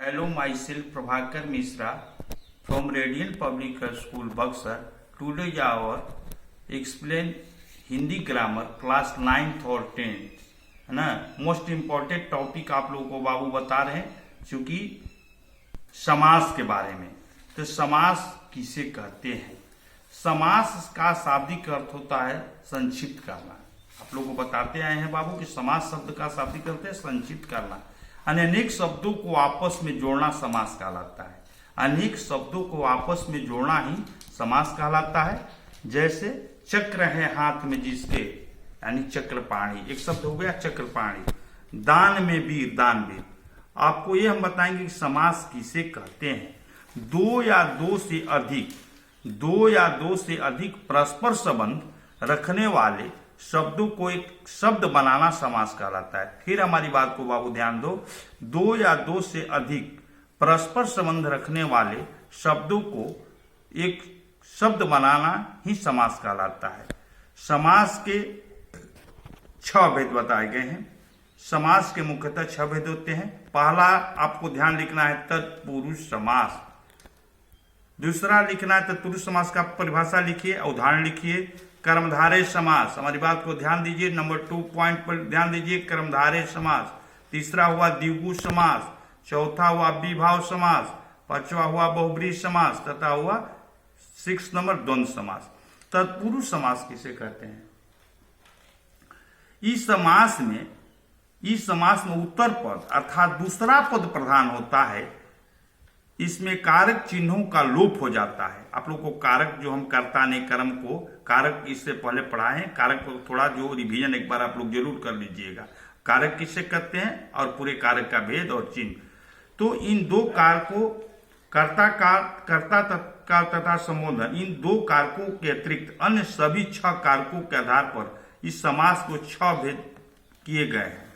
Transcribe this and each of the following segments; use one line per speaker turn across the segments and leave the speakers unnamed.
Hello, myself Prabhakar Mishra from Radiant Public School, Buxar. Today our explain Hindi grammar class 9th और 10th है ना। Most important topic आप लोगों को बाबू बता रहे हैं, चूंकि समास के बारे में। तो समास किसे कहते हैं? समास का शाब्दिक अर्थ होता है संक्षिप्त करना। आप लोगों को बताते आए हैं बाबू कि समास शब्द का शाब्दिक अर्थ है संक्षिप्त करना। अनेक शब्दों को आपस में जोड़ना समास कहलाता है। अनेक शब्दों को आपस में जोड़ना ही समास कहलाता है। जैसे चक्र है हाथ में जिसके, यानी चक्रपाणी, एक शब्द हो गया चक्रपाणी। दान में वीर, दानवीर। आपको ये हम बताएंगे कि समास किसे कहते हैं। दो या दो से अधिक परस्पर संबंध रखने वाले शब्दों को एक शब्द बनाना समास कहलाता है। फिर हमारी बात को बाबू ध्यान दो, दो या दो से अधिक परस्पर संबंध रखने वाले शब्दों को एक शब्द बनाना ही समास कहलाता है। समास के 6 भेद बताए गए हैं। समास के मुख्यतः 6 भेद होते हैं। पहला आपको ध्यान लिखना है तत्पुरुष समास। दूसरा लिखना है तत्पुरुष समास का परिभाषा लिखिए, उदाहरण लिखिए। कर्मधारय समास, हमारी बात को ध्यान दीजिए, नंबर 2 पॉइंट पर ध्यान दीजिए, कर्मधारय समास। तीसरा हुआ द्विगु समास, चौथा हुआ विभाव समास, पांचवा हुआ बहुब्रीहि समास तथा हुआ 6 नंबर द्वंद्व समास। तत्पुरुष समास किसे कहते हैं? इस समास में उत्तर पद अर्थात दूसरा पद प्रधान होता है। इसमें कारक चिन्हों का लोप हो जाता है। आप लोग को कारक जो हम कर्ता ने कर्म को कारक इससे पहले पढ़ाए हैं, कारक को थोड़ा जो रिवीजन एक बार आप लोग जरूर कर लीजिएगा। कारक किसे कहते हैं और पूरे कारक का भेद और चिन्ह। तो इन दो कारकों कर्ता तथा संबोधन, इन 2 कारकों के अतिरिक्त अन्य सभी 6 कारकों के आधार पर इस समास को 6 भेद किए गए हैं।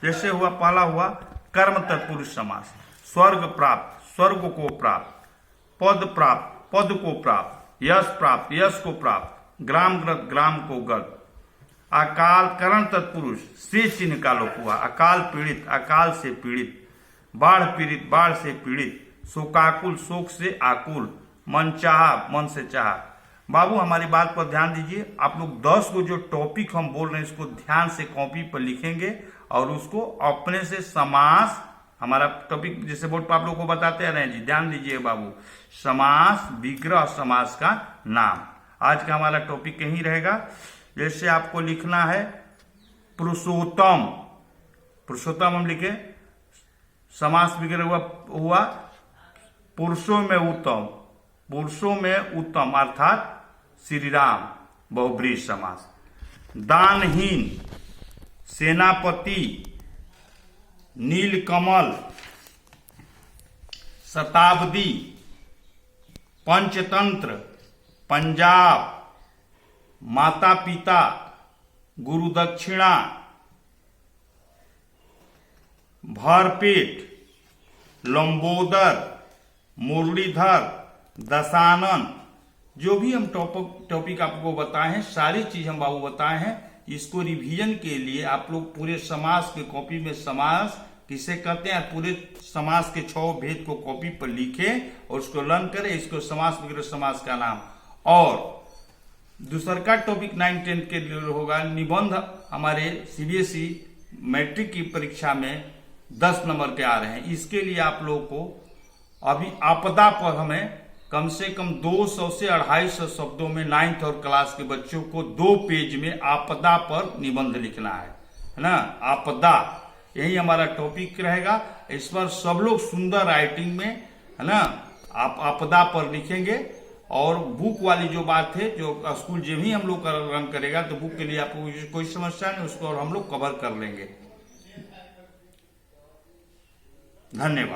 जैसे हुआ पहला हुआ कर्म तत्पुरुष समास। स्वर्ग प्राप्त, स्वर्ग को प्राप्त। पद प्राप्त, पद को प्राप्त। यश प्राप्त, यश को प्राप्त। ग्रामग्रत, ग्राम को गत। अकाल करण तत्पुरुष, से चिन्ह का लोप हुआ। अकाल पीड़ित, अकाल से पीड़ित। बाढ़ पीड़ित, बाढ़ से पीड़ित। शोकाकुल, शोक से आकुल। मन चाहा, मन से चाहा। बाबू हमारी बात पर ध्यान दीजिए। आप लोग 10 को जो टॉपिक हम बोल रहे हैं इसको ध्यान से कॉपी पर लिखेंगे और उसको अपने से समास, हमारा टॉपिक जैसे बोर्ड पर आप लोग को बताते रहे जी, ध्यान दीजिए बाबू। समास, विग्रह समास का नाम। आज का हमारा टॉपिक यही रहेगा। जैसे आपको लिखना है पुरुषोत्तम, पुरुषोत्तम हम लिखे, समास विग्रह हुआ पुरुषों में उत्तम, पुरुषों में उत्तम अर्थात श्री राम, बहुब्रीहि समास। दानहीन, सेनापति, नीलकमल, शताब्दी, पंचतंत्र, पंजाब, माता पिता, गुरु दक्षिणा, भरपेट, लंबोदर, मुरलीधर, दशानन। जो भी हम टॉपिक आपको बताए हैं, सारी चीज हम बाबू बताए हैं। इसको रिवीजन के लिए आप लोग पूरे समास के कॉपी में समास किसे कहते हैं, पूरे समास के 6 भेद को कॉपी पर लिखें और उसको लर्न करें। इसको समास विग्रह समास का नाम। और दूसरा का टॉपिक 9-10 के लिए होगा निबंध। हमारे CBSE मैट्रिक की परीक्षा में 10 नंबर के आ रहे हैं। इसके लिए आप लोग को अभी आपदा पर हमें कम से कम 200 से 250 शब्दों में 9th और क्लास के बच्चों को 2 पेज में आपदा पर निबंध लिखना है ना। आपदा यही हमारा टॉपिक रहेगा। इस पर सब लोग सुंदर राइटिंग में है ना आप आपदा पर लिखेंगे। और बुक वाली जो बात है, जो स्कूल जब ही हम लोग रन करेगा तो बुक के लिए आपको कोई समस्या नहीं, उसको और हम लोग कवर कर लेंगे। धन्यवाद।